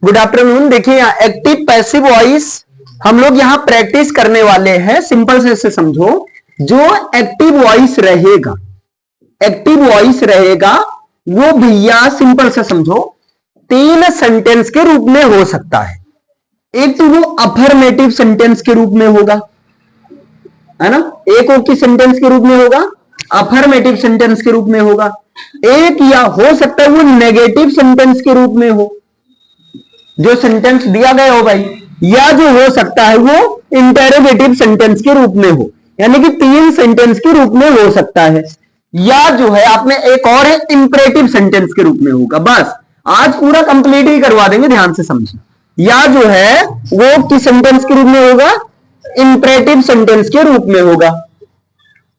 Good afternoon. देखिए यहाँ active passive voice हम लोग यहाँ प्रैक्टिस करने वाले हैं। सिंपल से समझो, जो एक्टिव वॉइस रहेगा, एक्टिव वॉइस रहेगा वो भैया सिंपल से समझो 3 सेंटेंस के रूप में हो सकता है। एक तो वो अफर्मेटिव सेंटेंस के रूप में होगा, है ना, एक और की सेंटेंस के रूप में होगा, अफर्मेटिव सेंटेंस के रूप में होगा। एक या हो सकता है वो नेगेटिव सेंटेंस के रूप में हो, जो सेंटेंस दिया गया हो भाई, या जो हो सकता है वो इंटेरोगेटिव सेंटेंस के रूप में हो, यानी कि 3 सेंटेंस के रूप में हो सकता है। या जो है आपने एक और है इंपरेटिव सेंटेंस के रूप में होगा। बस आज पूरा कंप्लीट ही करवा देंगे, ध्यान से समझिए। या जो है वो किस सेंटेंस के रूप में होगा, इंपरेटिव सेंटेंस के रूप में होगा।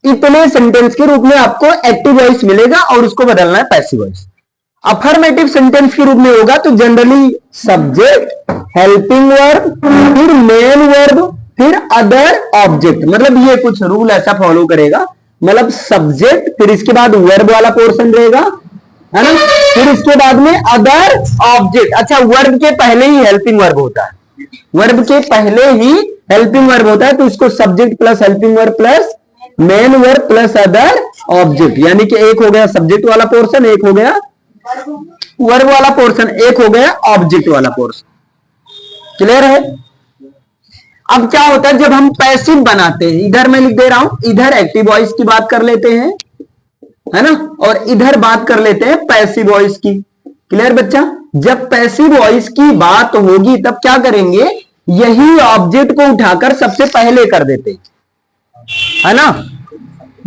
इतने सेंटेंस के रूप में आपको एक्टिव वॉइस मिलेगा और उसको बदलना है पैसिव वॉइस। अफर्मेटिव सेंटेंस के रूप में होगा तो जनरली सब्जेक्ट, हेल्पिंग वर्ब, फिर मेन वर्ब, फिर अदर ऑब्जेक्ट। मतलब ये कुछ रूल ऐसा फॉलो करेगा, मतलब सब्जेक्ट, फिर इसके बाद वर्ब वाला पोर्शन रहेगा, है ना, फिर इसके बाद में अदर ऑब्जेक्ट। अच्छा, वर्ब के पहले ही हेल्पिंग वर्ब होता है, वर्ब के पहले ही हेल्पिंग वर्ब होता है, तो इसको subject plus helping verb plus main verb plus other object, यानी कि एक हो गया सब्जेक्ट वाला पोर्शन, एक हो गया वर्ब वाला पोर्शन, एक हो गया ऑब्जेक्ट वाला पोर्शन। क्लियर है? अब क्या होता है जब हम पैसिव बनाते हैं, इधर मैं लिख दे रहा हूं, इधर एक्टिव वॉइस की बात कर लेते हैं, है ना, और इधर बात कर लेते हैं पैसिव वॉइस की। क्लियर बच्चा? जब पैसिव वॉइस की बात होगी तब क्या करेंगे, यही ऑब्जेक्ट को उठाकर सबसे पहले कर देते हैं, है ना।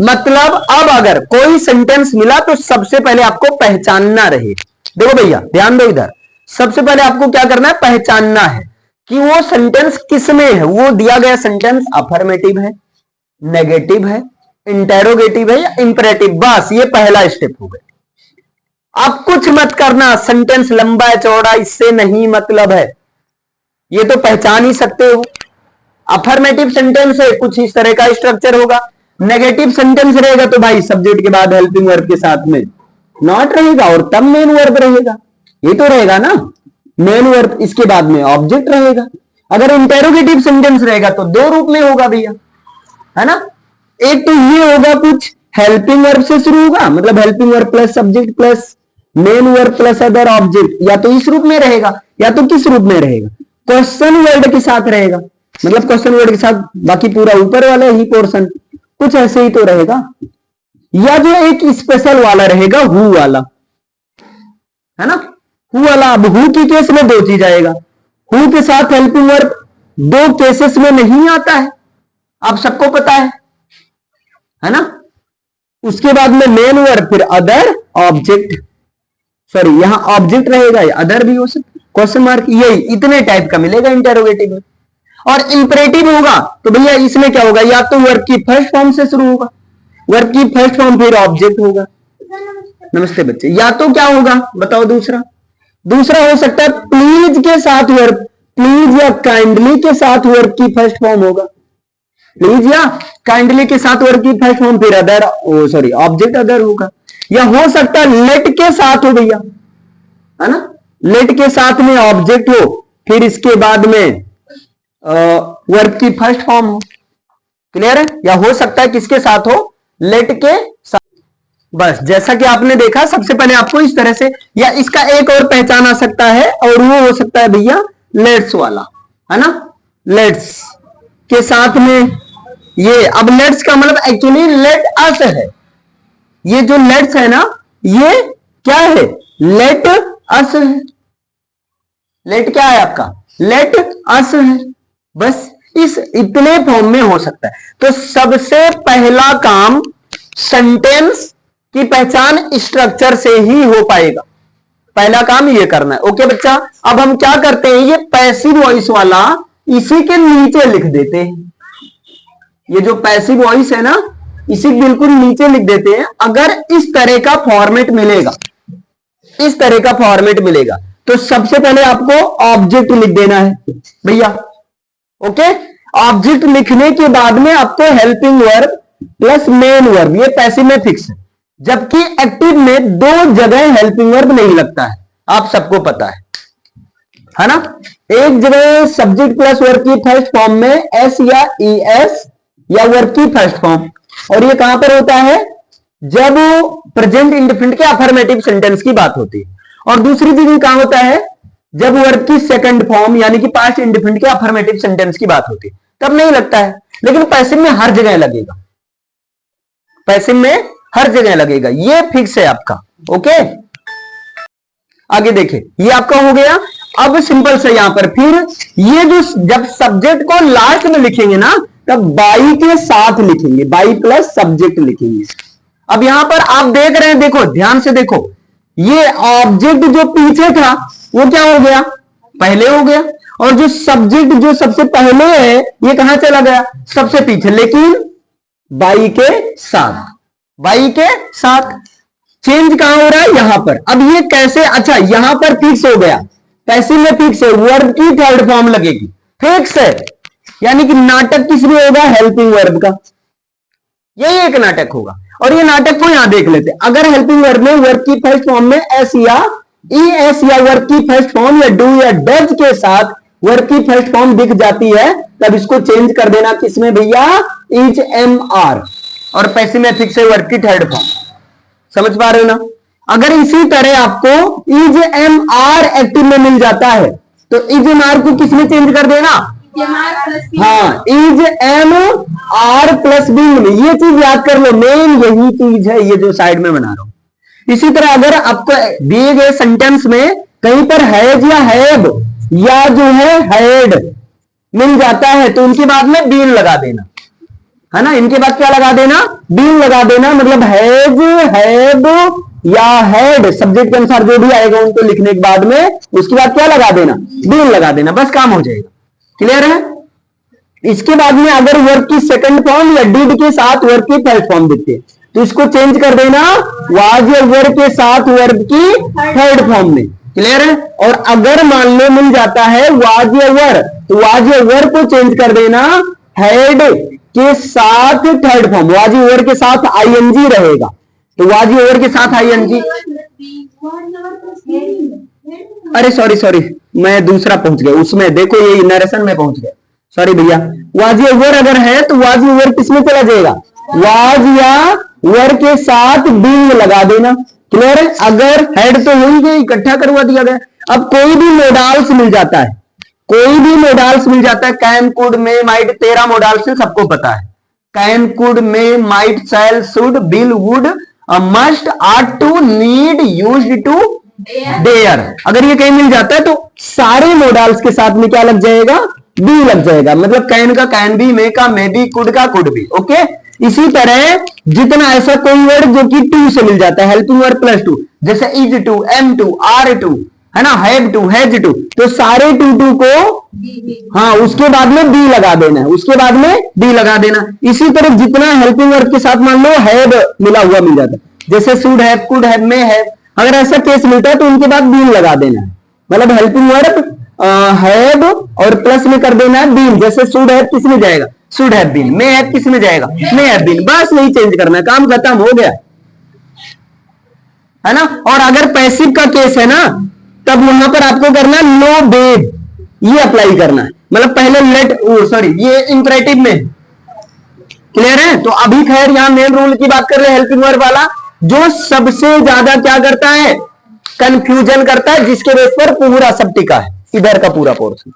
मतलब अब अगर कोई सेंटेंस मिला तो सबसे पहले आपको पहचानना रहे। देखो भैया ध्यान दो, इधर सबसे पहले आपको क्या करना है, पहचानना है कि वो सेंटेंस किस में है। वो दिया गया सेंटेंस अफर्मेटिव है, नेगेटिव है, इंटेरोगेटिव है या इंपरेटिव। बस ये पहला स्टेप हो गया। अब कुछ मत करना, सेंटेंस लंबा है चौड़ा इससे नहीं मतलब है, ये तो पहचान ही सकते हो। अफर्मेटिव सेंटेंस है, कुछ इस तरह का स्ट्रक्चर होगा। नेगेटिव सेंटेंस रहेगा तो भाई सब्जेक्ट के बाद हेल्पिंग वर्ब के साथ में नॉट रहेगा और तब मेन वर्ब रहेगा, ये तो रहेगा ना, मेन वर्ब, इसके बाद में ऑब्जेक्ट रहेगा। अगर इंटेरोगेटिव सेंटेंस रहेगा तो 2 रूप में होगा भैया, है ना। एक तो ये होगा कुछ हेल्पिंग वर्ब से शुरू होगा, मतलब helping verb plus subject plus main verb plus other object, या तो इस रूप में रहेगा या तो किस रूप में रहेगा, क्वेश्चन वर्ड के साथ रहेगा, मतलब क्वेश्चन वर्ड के साथ बाकी पूरा ऊपर वाला ही पोर्शन कुछ ऐसे ही तो रहेगा। या जो एक स्पेशल वाला रहेगा हु वाला, है ना, हु वाला। अब हु की केस में 2 चीज आएगा, हु के साथ हेल्पिंग वर्ब 2 केसेस में नहीं आता है, आप सबको पता है ना। उसके बाद में मेन वर्ब, फिर अदर ऑब्जेक्ट, सॉरी यहां ऑब्जेक्ट रहेगा या अदर भी हो सकता, क्वेश्चन मार्क, यही इतने टाइप का मिलेगा इंटेरोगेटिव में। और इंपरेटिव होगा तो भैया इसमें क्या होगा, या तो वर्ब की फर्स्ट फॉर्म से शुरू होगा, वर्ब की फर्स्ट फॉर्म फिर ऑब्जेक्ट होगा। नमस्ते बच्चे। या तो क्या होगा बताओ, दूसरा हो सकता है प्लीज के साथ वर्ब, प्लीज या काइंडली के साथ वर्ब की फर्स्ट फॉर्म होगा, प्लीज या काइंडली के साथ वर्ब की फर्स्ट फॉर्म, फिर अदर, सॉरी ऑब्जेक्ट अदर होगा। या हो सकता है लेट के साथ हो भैया, है ना, लेट के साथ में ऑब्जेक्ट हो, फिर इसके बाद में वर्ब की फर्स्ट फॉर्म हो। क्लियर है? या हो सकता है किसके साथ हो, लेट के साथ। बस जैसा कि आपने देखा, सबसे पहले आपको इस तरह से, या इसका एक और पहचान आ सकता है और वो हो सकता है भैया लेट्स वाला, है ना, लेट्स के साथ में ये। अब लेट्स का मतलब एक्चुअली लेट अस है, ये जो लेट्स है ना ये क्या है, लेट अस है। लेट क्या है आपका, लेट अस है। बस इस इतने फॉर्म में हो सकता है। तो सबसे पहला काम सेंटेंस की पहचान स्ट्रक्चर से ही हो पाएगा, पहला काम ये करना है। ओके बच्चा, अब हम क्या करते हैं, ये पैसिव वॉइस वाला इसी के नीचे लिख देते हैं। ये जो पैसिव वॉइस है ना इसी बिल्कुल नीचे लिख देते हैं। अगर इस तरह का फॉर्मेट मिलेगा, इस तरह का फॉर्मेट मिलेगा तो सबसे पहले आपको ऑब्जेक्ट लिख देना है भैया। ओके, ऑब्जेक्ट लिखने के बाद में आपको helping verb plus main verb, ये पैसिव में फिक्स है, जबकि एक्टिव में दो जगह हेल्पिंग वर्ब नहीं लगता है, आप सबको पता है ना। एक जगह सब्जेक्ट प्लस वर्ब की फर्स्ट फॉर्म में एस या ई एस या वर्ब की फर्स्ट फॉर्म, और ये कहां पर होता है, जब प्रेजेंट इंडेफिनिट के अफर्मेटिव सेंटेंस की बात होती है। और दूसरी जगह कहां होता है, जब वर्ब की सेकंड फॉर्म यानी कि पास्ट इंडेफिनिट के अफर्मेटिव सेंटेंस की बात होती है, तब नहीं लगता है। लेकिन पैसिव में हर जगह लगेगा, पैसिव में हर जगह लगेगा, ये फिक्स है आपका। ओके, आगे देखें, ये आपका हो गया। अब सिंपल से यहां पर फिर ये जो जब सब्जेक्ट को लास्ट में लिखेंगे ना, तब बाई के साथ लिखेंगे, बाई प्लस सब्जेक्ट लिखेंगे। अब यहां पर आप देख रहे हैं, देखो ध्यान से देखो, ये ऑब्जेक्ट जो पीछे था वो क्या हो गया, पहले हो गया, और जो सब्जेक्ट जो सबसे पहले है ये कहां चला गया, सबसे पीछे, लेकिन बाई के साथ, बाई के साथ। चेंज कहां हो रहा है, यहां पर। अब ये कैसे, अच्छा यहां पर फिक्स हो गया, पैसिव में फिक्स है, वर्ब की थर्ड फॉर्म लगेगी, फिक्स है। यानी कि नाटक किस में होगा, हेल्पिंग वर्ब का, यही एक नाटक होगा। और ये नाटक को यहां देख लेते हैं, अगर हेल्पिंग वर्ब में वर्ब की फर्स्ट फॉर्म में एस या ई एस या वर्ब की फर्स्ट फॉर्म या डू या डज के साथ वर्ब की फर्स्ट फॉर्म दिख जाती है, तब इसको चेंज कर देना किसमें भैया, इज एम आर, और पैसिव में फिक्स है वर्ब की थर्ड फॉर्म। समझ पा रहे हो ना। अगर इसी तरह आपको इज एम आर एक्टिव में मिल जाता है, तो इज एम आर को किसमें चेंज कर देना, हाँ, is am are plus be. ये चीज याद कर लो, मेन यही चीज है, ये जो साइड में बना रहा हूं। इसी तरह अगर आपको दिए गए सेंटेंस में कहीं पर हैज या हैव या जो है हैड मिल जाता है, तो उनके बाद में बीन लगा देना, है ना। इनके बाद क्या लगा देना, बीन लगा देना, मतलब हैज, हैव या हैड, सब्जेक्ट के अनुसार जो भी आएगा उनको लिखने के बाद में उसके बाद क्या लगा देना, बीन लगा देना, बस काम हो जाएगा। क्लियर है। इसके बाद में अगर वर्ब की सेकंड फॉर्म या डिड के साथ वर्ब की फर्स्ट फॉर्म दिखते हैं, तो इसको चेंज कर देना वाज या वर के साथ वर्ब की थर्ड फॉर्म में। क्लियर है। और अगर मान लो मिल जाता है वाज या वर, तो वाज या वर को चेंज कर देना हैड के साथ थर्ड फॉर्म, वाज या वर के साथ आईएनजी रहेगा, तो वाज या वर के साथ आईएनजी, अरे सॉरी मैं दूसरा पहुंच गया उसमें, देखो ये नरेशन में पहुंच गया, सॉरी भैया। वाज या वर अगर है तो वाज या वर किसमें चला जाएगा, वाज या वर के साथ बीइंग लगा देना। क्लियर है। अगर हेड तो हो ही गया, इकट्ठा करवा दिया गया। अब कोई भी मोडाल्स मिल जाता है, कोई भी मोडाल्स मिल जाता है, can, could, may, might, 13 modals से सबको पता है। Can, could, may, might, shall, should, will, would, must, ought to, need, used to, dare. अगर ये कहीं मिल जाता है तो सारे मोडाल्स के साथ में क्या लग जाएगा, बी लग जाएगा। मतलब कैन का कैन भी, मे का मे भी, कुड का कुड भी। ओके। इसी तरह जितना ऐसा कोई वर्ड जो कि टू से मिल जाता है, हेल्पिंग वर्ड प्लस टू, जैसे is to, am to, are to, है ना, हैव टू, हैज टू, तो सारे टू को हाँ उसके बाद में बी लगा देना है, उसके बाद में बी लगा देना। इसी तरह जितना हेल्पिंग वर्ड के साथ मान लो हैव मिला हुआ मिल जाता है, जैसे should have, could have, may have, अगर ऐसा केस मिलता है तो उनके बाद बीन लगा देना है। मतलब हेल्पिंग वर्ड हैव और प्लस में कर देना है बीन, जैसे शुड हैव किस में जाएगा, should have been, may have किस में जाएगा, मे हैव बीन, बस यही चेंज करना है, काम खत्म हो गया, है ना। और अगर पैसिव का केस है ना, तब वहां पर आपको करना नो बेब, ये अप्लाई करना है। मतलब पहले लेट, सॉरी ये इंपरेटिव में, क्लियर है। तो अभी खैर यहां मेन रूल की बात कर रहे हैं, हेल्पिंग वर्ब वाला, जो सबसे ज्यादा क्या करता है, कंफ्यूजन करता है, जिसके बेस पर पूरा सब टिका है, इधर का पूरा पोर्शन।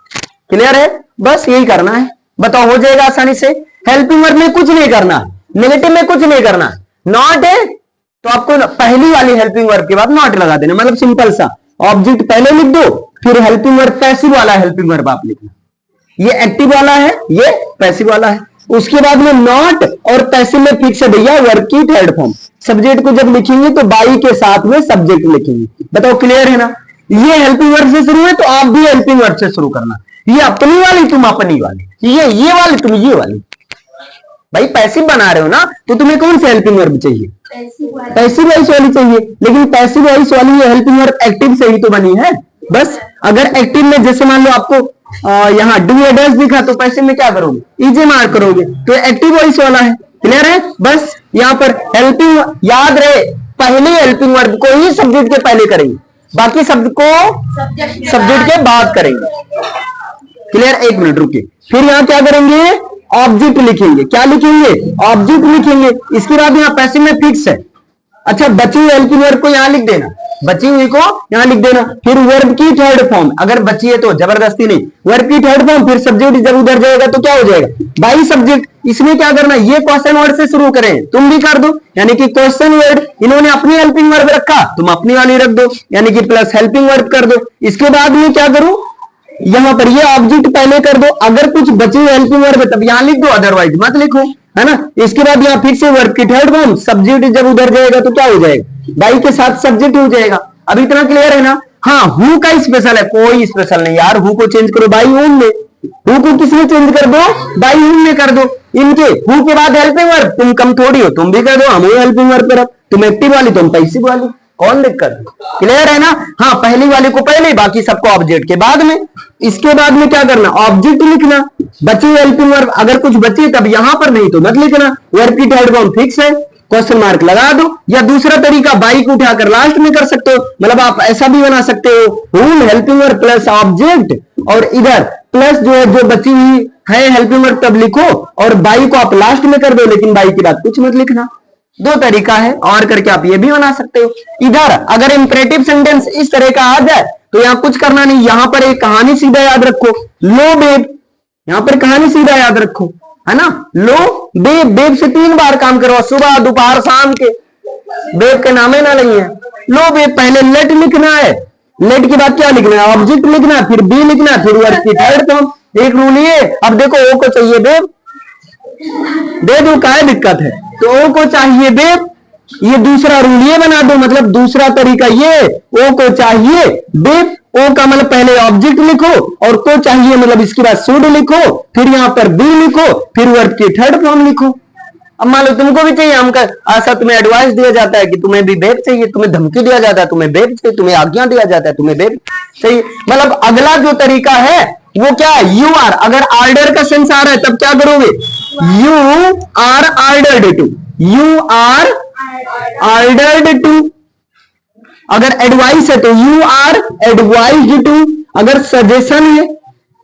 क्लियर है। बस यही करना है, बताओ हो जाएगा आसानी से। हेल्पिंग वर्ब में कुछ नहीं करना, नेगेटिव में कुछ नहीं करना। नॉट है तो आपको पहली वाली हेल्पिंग वर्ब के बाद नॉट लगा देना, मतलब सिंपल सा ऑब्जेक्ट पहले लिख दो, फिर हेल्पिंग वर्ब, पैसिव वाला हेल्पिंग वर्ब आप लिखना। ये एक्टिव वाला है, ये पैसिव वाला है। उसके बाद में नॉट और पैसिव में फिक्स है भैया वर्ब की थर्ड फॉर्म। सब्जेक्ट को जब लिखेंगे तो बाई के साथ में सब्जेक्ट लिखेंगे। बताओ क्लियर है ना। ये हेल्पिंग वर्ब से शुरू है तो आप भी हेल्पिंग वर्ब से शुरू करना। ये अपनी वाली तुम अपनी वाली, ये वाली तुम ये वाली। भाई पैसिव बना रहे हो ना, तो तुम्हें कौन सी हेल्पिंग वर्ब चाहिए, पैसिव वॉइस वाली चाहिए। लेकिन पैसिव वॉइस वाली ये हेल्पिंग वर्ब एक्टिव से ही तो बनी है। बस अगर एक्टिव में जैसे मान लो आपको यहाँ डू या डज दिखा, तो पैसिव में क्या करोगे, इज मार करोगे, तो एक्टिव वॉइस वाला है। क्लियर है। बस यहां पर हेल्पिंग, याद रहे पहले हेल्पिंग वर्ब को ही सब्जेक्ट के पहले करेंगे, बाकी शब्द को सब्जेक्ट के बाद करेंगे। क्लियर? एक मिनट रुकिए, फिर यहां क्या करेंगे, ऑब्जेक्ट लिखेंगे। क्या लिखेंगे? ऑब्जेक्ट लिखेंगे। इसके बाद यहां पैसिव में फिक्स है। अच्छा, बची हुई हेल्पिंग वर्ब को यहां लिख देना, बची हुई को यहां लिख देना। फिर वर्ब की थर्ड फॉर्म, अगर बची है तो जबरदस्ती नहीं, वर्ब की थर्ड फॉर्म, फिर सब्जेक्ट जब उधर जाएगा तो क्या हो जाएगा, बाई सब्जेक्ट। इसमें क्या करना, ये क्वेश्चन वर्ड से शुरू करें, तुम भी कर दो, यानी कि क्वेश्चन वर्ड, इन्होंने अपनी हेल्पिंग वर्ब रखा, तुम अपनी वाली रख दो, यानी कि प्लस हेल्पिंग वर्ब कर दो। इसके बाद में क्या करूं, यहां पर ये ऑब्जेक्ट पहले कर दो, अगर कुछ बची हुई हेल्पिंग वर्ब है तब यहां लिख दो, अदरवाइज मत लिखो, है ना। इसके बाद यहां फिर से वर्ब की थर्ड फॉर्म, सब्जेक्ट जब उधर जाएगा तो क्या हो जाएगा, बाई के साथ सब्जेक्ट हो जाएगा। अब इतना क्लियर है ना। हाँ, हु का स्पेशल है, कोई स्पेशल नहीं यार, हु को चेंज करो बाई हूं में, हु को किसमें चेंज कर दो, बाई हूं में कर दो। इनके हु के बाद हेल्पिंग वर्ब, तुम कम थोड़ी हो, तुम भी कर दो, हम हेल्पिंग वर्ब पर, तुम एक्टिव वाली, तुम पैसिव वाली, कौन दिक्कत, क्लियर है ना। हाँ, पहली वाले को पहले, बाकी सबको ऑब्जेक्ट के बाद में। इसके बाद में क्या करना, ऑब्जेक्ट लिखना, बची हेल्पिंग वर्ब अगर कुछ बची तब यहां पर, नहीं तो मत लिखना। वर्ब की थर्ड फॉर्म फिक्स है, क्वेश्चन मार्क लगा दो, या दूसरा तरीका बाई को उठाकर लास्ट में कर सकते हो, मतलब आप ऐसा भी बना सकते हो, हुम हेल्पिंग वर्ब प्लस ऑब्जेक्ट, और इधर प्लस जो है जो बची हुई है हेल्पिंग वर्ब तब लिखो, और बाई को आप लास्ट में कर दो, लेकिन बाई के बाद कुछ मत लिखना। दो तरीका है, और करके आप ये भी बना सकते हो। इधर अगर इंपरेटिव सेंटेंस इस तरह का आ जाए तो यहां कुछ करना नहीं, यहां पर एक कहानी सीधा याद रखो, लो बेब, यहां पर कहानी सीधा याद रखो, है ना। लो बेब, बेब से 3 बार काम करो, सुबह दोपहर शाम के, बेब के नामे ना नहीं है। लो बेब, पहले लेट लिखना है, लेट के बाद क्या लिखना है, ऑब्जेक्ट लिखना है, फिर बी लिखना है, फिर वर्ब की थर्ड फॉर्म। एक रूल ये, अब देखो ओ को चाहिए बेब, दे दो, क्या दिक्कत है, तो ओ को चाहिए बेब, ये दूसरा रूल ये बना दो, मतलब दूसरा तरीका ये, ओ को चाहिए बेब, ओ का मतलब पहले ऑब्जेक्ट लिखो, और को चाहिए मतलब इसके बाद शुड लिखो, फिर यहां पर बी लिखो, फिर वर्ब की थर्ड फॉर्म लिखो। अब मान लो तुमको भी चाहिए, हमका ऐसा तुम्हें एडवाइस दिया जाता है कि तुम्हें भी बेब चाहिए, तुम्हें धमकी दिया जाता है, तुम्हें बेब चाहिए, तुम्हें आज्ञा दिया जाता है, तुम्हें बेब चाहिए। मतलब अगला जो तरीका है वो क्या है, यू आर, अगर आर्डर का सेंस आ रहा है तब क्या करोगे, you are ordered to, you are ordered to. अगर एडवाइस है तो यू आर एडवाइज्ड टू, अगर सजेशन है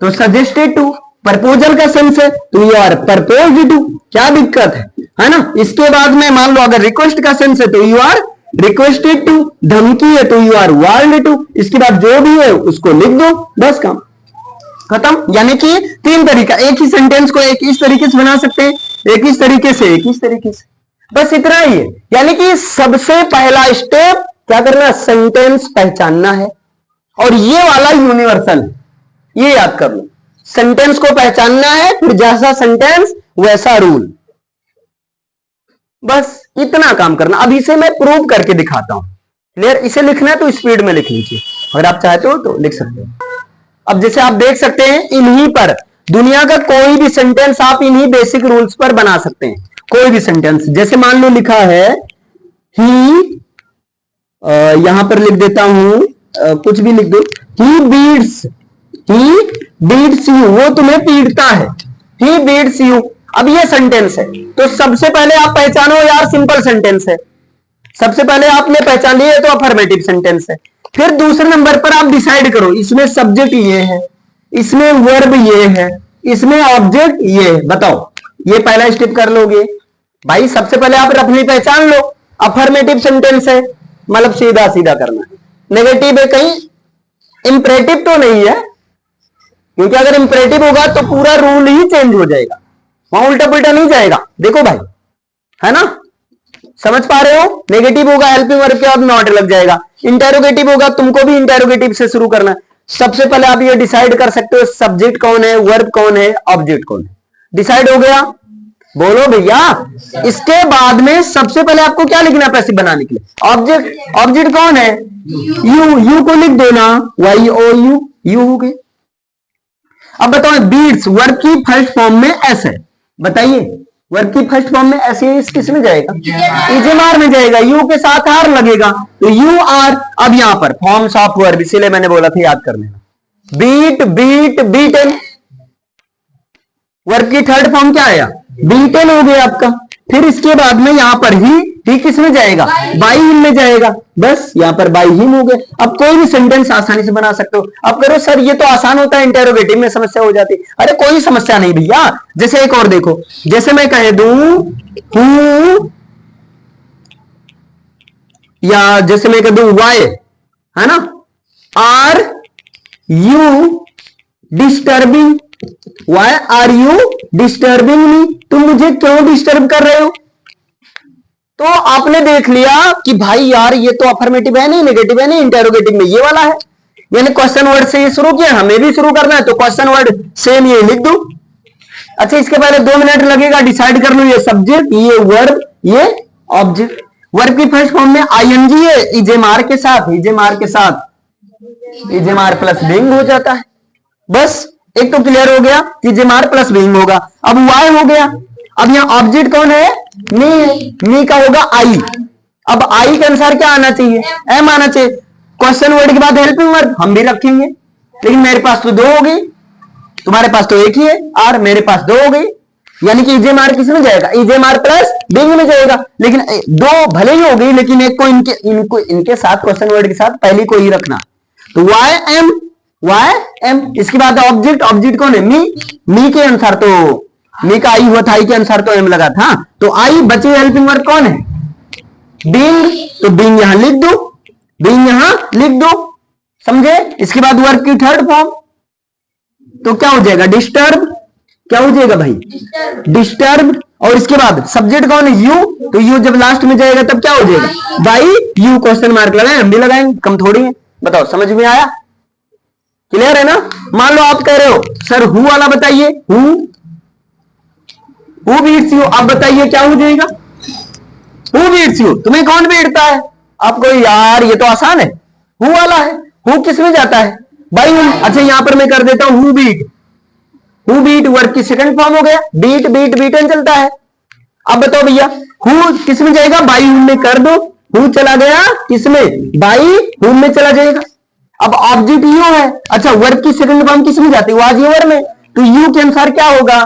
तो सजेस्टेड टू, प्रपोजल का सेंस है तो यू आर प्रपोज्ड टू, क्या दिक्कत है ना। इसके बाद में मान लो अगर रिक्वेस्ट का सेंस है तो यू आर रिक्वेस्टेड टू, धमकी है तो यू आर वार्नड टू। इसके बाद जो भी है उसको लिख दो, बस काम खत्म। यानी कि 3 तरीका, एक ही सेंटेंस को एक इस तरीके से बना सकते हैं, एक इस तरीके से, एक इस तरीके से, बस इतना ही है। यानी कि सबसे पहला स्टेप क्या करना, सेंटेंस पहचानना है, और ये वाला यूनिवर्सल है, ये याद कर लो, सेंटेंस को पहचानना है, फिर जैसा सेंटेंस वैसा रूल, बस इतना काम करना। अब इसे मैं प्रूव करके दिखाता हूं, क्लियर। इसे लिखना है तो स्पीड में लिख लीजिए, अगर आप चाहते हो तो लिख सकते हो। अब जैसे आप देख सकते हैं, इन्हीं पर दुनिया का कोई भी सेंटेंस आप इन्हीं बेसिक रूल्स पर बना सकते हैं, कोई भी सेंटेंस। जैसे मान लो लिखा है ही, यहां पर लिख देता हूं, कुछ भी लिख दो, ही बीट्स यू, वो तुम्हें पीटता है, ही बीट्स यू। अब ये सेंटेंस है, तो सबसे पहले आप पहचानो यार, सिंपल सेंटेंस है, सबसे पहले आपने पहचान लिया तो अफर्मेटिव सेंटेंस है। फिर दूसरे नंबर पर आप डिसाइड करो, इसमें सब्जेक्ट ये है, इसमें वर्ब ये है, इसमें ऑब्जेक्ट ये है, बताओ, ये पहला स्टेप कर लोगे भाई। सबसे पहले आप अपनी पहचान लो, अफर्मेटिव सेंटेंस है, मतलब सीधा सीधा करना है, नेगेटिव है, कहीं इंपरेटिव तो नहीं है, क्योंकि अगर इंपरेटिव होगा तो पूरा रूल ही चेंज हो जाएगा, वहां उल्टा पुल्टा नहीं जाएगा। देखो भाई, है ना, समझ पा रहे हो। नेगेटिव होगा हेल्पिंग वर्ब के बाद नॉट लग जाएगा, इंटेरोगेटिव होगा, तुमको भी इंटेरोगेटिव से शुरू करना है। सबसे पहले आप ये डिसाइड कर सकते हो सब्जेक्ट कौन है, वर्ब कौन है, ऑब्जेक्ट कौन है, डिसाइड हो गया, बोलो भैया। इसके बाद में सबसे पहले आपको क्या लिखना है पैसिव बनाने के लिए, ऑब्जेक्ट। ऑब्जेक्ट कौन है, यू को लिख दो ना, वाई ओ यू, यू हो गए। अब बताओ, बीट्स वर्ब की फर्स्ट फॉर्म में एस है, बताइए वर्ब की फर्स्ट फॉर्म में ऐसे किस में जाएगा, इजेमार में जाएगा, यू के साथ आर लगेगा, तो यू आर। अब यहां पर फॉर्म्स ऑफ वर्ब, इसीलिए मैंने बोला था याद कर लेना, बीट बीट बीटन, वर्ब की थर्ड फॉर्म क्या आया, बीटन हो गया आपका। फिर इसके बाद में यहां पर ही किस में जाएगा, बाई हिम में जाएगा। बस यहां पर बाई हिम हो गए। अब कोई भी सेंटेंस आसानी से बना सकते हो। अब करो सर ये तो आसान होता है, इंटेरोगेटिव में समस्या हो जाती। अरे कोई समस्या नहीं भैया। जैसे एक और देखो, जैसे मैं कह दूं हूं, या जैसे मैं कह दूं वाई, है ना, are you disturbing, why are you disturbing me, तुम मुझे क्यों डिस्टर्ब कर रहे हो। तो आपने देख लिया कि भाई यार ये तो अफर्मेटिव है नहीं, नेगेटिव है नहीं, इंटेरोगेटिव में ये वाला है। यानी क्वेश्चन वर्ड से ये शुरू किया, हमें भी शुरू करना है तो क्वेश्चन वर्ड सेम ये लिख दो। अच्छा इसके पहले 2 मिनट लगेगा, डिसाइड कर लो ये सब्जेक्ट, ये वर्ब, ये ऑब्जेक्ट। वर्ब की फर्स्ट फॉर्म में आईएनजी है, इजेमार के साथ, इजेमार के साथ, इजेमार प्लस बीइंग हो जाता है। बस एक तो क्लियर हो गया कि इजेमार प्लस बीइंग होगा। अब वाई हो गया। अब यहां ऑब्जेक्ट कौन है, मी है, मी का होगा आई। अब आई के अनुसार क्या आना चाहिए, एम आना चाहिए। क्वेश्चन वर्ड के बाद हेल्पिंग वर्ब हम भी रखेंगे, लेकिन मेरे पास तो 2 हो गई, तुम्हारे पास तो एक ही है आर, मेरे पास 2 हो गई। यानी कि इजेमार किस में जाएगा, इजेमार प्लस बीइंग में जाएगा। लेकिन 2 भले ही हो गई, लेकिन एक को इनके साथ क्वेश्चन वर्ड के साथ पहली को ही रखना। तो वाई एम, वाई एम। इसके बाद ऑब्जेक्ट, ऑब्जेक्ट कौन है, मी, मी के अनुसार तो मी का आई हुआ था, आई के अनुसार तो एम लगा था, तो आई बचे। हेल्पिंग वर्ब कौन है, बीइंग, तो बीइंग यहां लिख दो, बीइंग यहां लिख दो, समझे। इसके बाद वर्ब की थर्ड फॉर्म तो क्या हो जाएगा, डिस्टर्ब, क्या हो जाएगा भाई, डिस्टर्ब। और इसके बाद सब्जेक्ट कौन है, यू, तो यू जब लास्ट में जाएगा तब क्या हो जाएगा, बाई यू। क्वेश्चन मार्क लगाए, हम भी लगाएंगे, कम थोड़ी है। बताओ समझ में आया, क्लियर है ना। मान लो आप कह रहे हो सर हु वाला बताइए, हु बीट्स यू, आप बताइए क्या हो जाएगा, हु बीट्स यू, तुम्हें कौन बीटता है। आपको यार ये तो आसान है, हु वाला है, हु किस में जाता है, बाई हुम। अच्छा यहां पर मैं कर देता हूं who beat, who beat verb की सेकंड फॉर्म हो गया, बीट बीट बीटन चलता है। अब बताओ भैया हु किस में जाएगा, बाई हुम में कर दो, हु चला गया किसमें, बाई हुम में चला जाएगा। अब ऑब्जेक्ट यू है, अच्छा वर्ब की सेकंड फॉर्म किस में जाती है, आज ये वर्ब में, तो यू के अनुसार क्या होगा,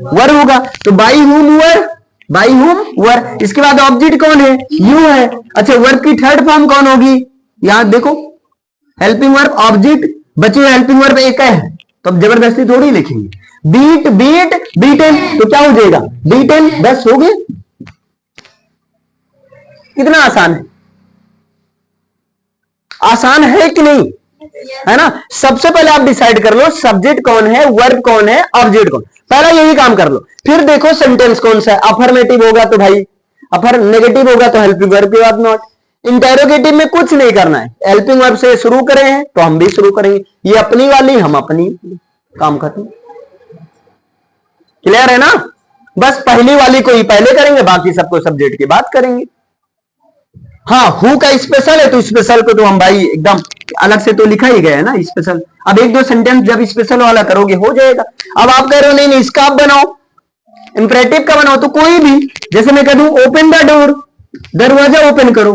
वर होगा, तो बाई हुम वर, बाई हुम वर। इसके बाद ऑब्जेक्ट कौन है, यू है। अच्छा वर्ब की थर्ड फॉर्म कौन होगी, यहां देखो हेल्पिंग वर्ब, ऑब्जेक्ट, बचे हुए हेल्पिंग वर्ब एक है, तो अब जबरदस्ती थोड़ी लिखेंगे। बीट बीट बीटन, तो क्या हो जाएगा, बीटन। बस हो गए, कितना आसान है, आसान है कि नहीं, है ना। सबसे पहले आप डिसाइड कर लो सब्जेक्ट कौन है, वर्ब कौन है, ऑब्जेक्ट कौन, पहला यही काम कर लो। फिर देखो सेंटेंस कौन सा है, अफर्मेटिव होगा तो भाई अफर, नेगेटिव होगा तो हेल्पिंग वर्ब के बाद नॉट। इंटेरोगेटिव में कुछ नहीं करना है, हेल्पिंग वर्ब से शुरू करे हैं तो हम भी शुरू करेंगे, ये अपनी वाली हम अपनी, काम खत्म। क्लियर है ना। बस पहली वाली को ही पहले करेंगे, बाकी सबको सब्जेक्ट की बात करेंगे। हाँ हु का स्पेशल है तो स्पेशल को तो हम भाई एकदम अलग से तो लिखा ही गया है ना स्पेशल। अब 1-2 सेंटेंस जब स्पेशल वाला करोगे हो जाएगा। अब आप कह रहे हो नहीं नहीं इसका आप बनाओ, इंपरेटिव का बनाओ, तो कोई भी, जैसे मैं कह दूं ओपन द डोर, दरवाजा ओपन करो,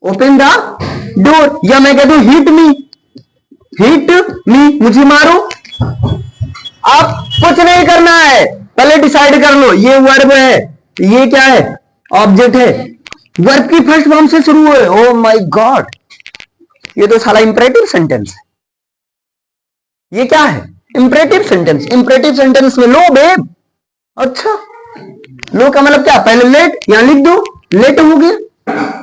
ओपन द डोर, या मैं कह दूं हिट मी, हिट मी, मुझे मारो। आप कुछ नहीं करना है, पहले डिसाइड कर लो ये वर्ब है, ये क्या है, ऑब्जेक्ट है, वर्ब की फर्स्ट फॉर्म से शुरू है। ओ माय गॉड, ये तो साला इंपरेटिव सेंटेंस है। ये क्या है, इंपरेटिव सेंटेंस। इंपरेटिव सेंटेंस में लो बेब, अच्छा लो का मतलब क्या, पहले लेट, यहां लिख दो, लेट हो गया।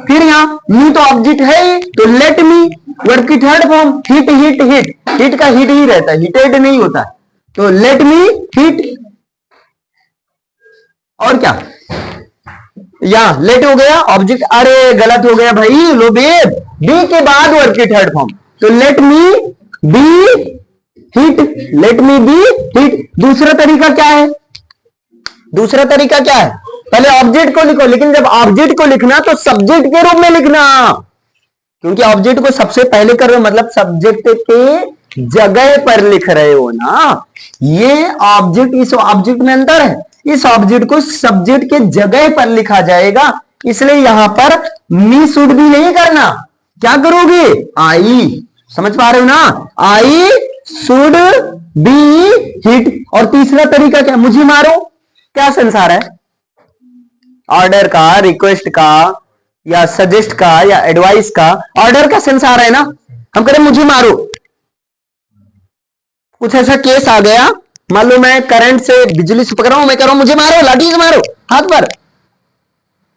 फिर यहां मी तो ऑब्जेक्ट है तो लेट मी, वर्ब की third form hit hit hit, hit का हिट ही रहता है, हिटेड नहीं होता, तो लेट मी हिट। और क्या, यहां लेट हो गया ऑब्जेक्ट, अरे गलत हो गया भाई, लो बेब, बी के बाद वर्ब की थर्ड फॉर्म, तो let me be hit, let me be hit. दूसरा तरीका क्या है, दूसरा तरीका क्या है, पहले ऑब्जेक्ट को लिखो, लेकिन जब ऑब्जेक्ट को लिखना तो सब्जेक्ट के रूप में लिखना, क्योंकि ऑब्जेक्ट को सबसे पहले कर रहे हो, मतलब सब्जेक्ट के जगह पर लिख रहे हो ना। ये ऑब्जेक्ट, इस ऑब्जेक्ट में अंतर है, इस ऑब्जेक्ट को सब्जेक्ट के जगह पर लिखा जाएगा, इसलिए यहां पर मी शुड भी नहीं करना, क्या करोगे, आई। समझ पा रहे हो ना, आई शुड बी हिट। और तीसरा तरीका क्या, मुझे मारो, क्या संसार है, ऑर्डर का, रिक्वेस्ट का, या सजेस्ट का, या एडवाइस का। ऑर्डर का सेंस आ रहा है ना, हम कह रहे मुझे मारो। कुछ ऐसा केस आ गया, मान लो मैं करंट से बिजली से पकड़ रहा हूं, मैं कह रहा हूं मुझे मारो, लाठी से मारो हाथ पर,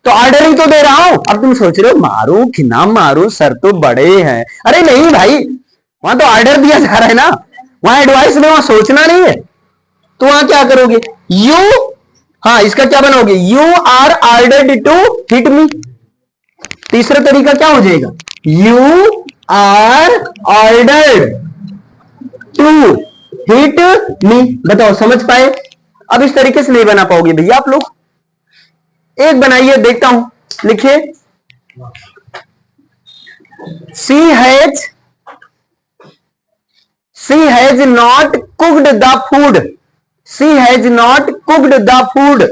तो ऑर्डर ही तो दे रहा हूं। अब तुम सोच रहे हो मारू कि ना मारू, सर तो बड़े हैं। अरे नहीं भाई, वहां तो ऑर्डर दिया जा रहा है ना, वहां एडवाइस में, वहां सोचना नहीं है। तो वहां क्या करोगे, यू, हाँ इसका क्या बनाओगे, you are ordered to hit me. तीसरा तरीका क्या हो जाएगा, you are ordered to hit me. बताओ समझ पाए। अब इस तरीके से नहीं बना पाओगे भैया आप लोग। एक बनाइए, देखता हूं, लिखिए, she has not cooked the food, she has not cooked the food.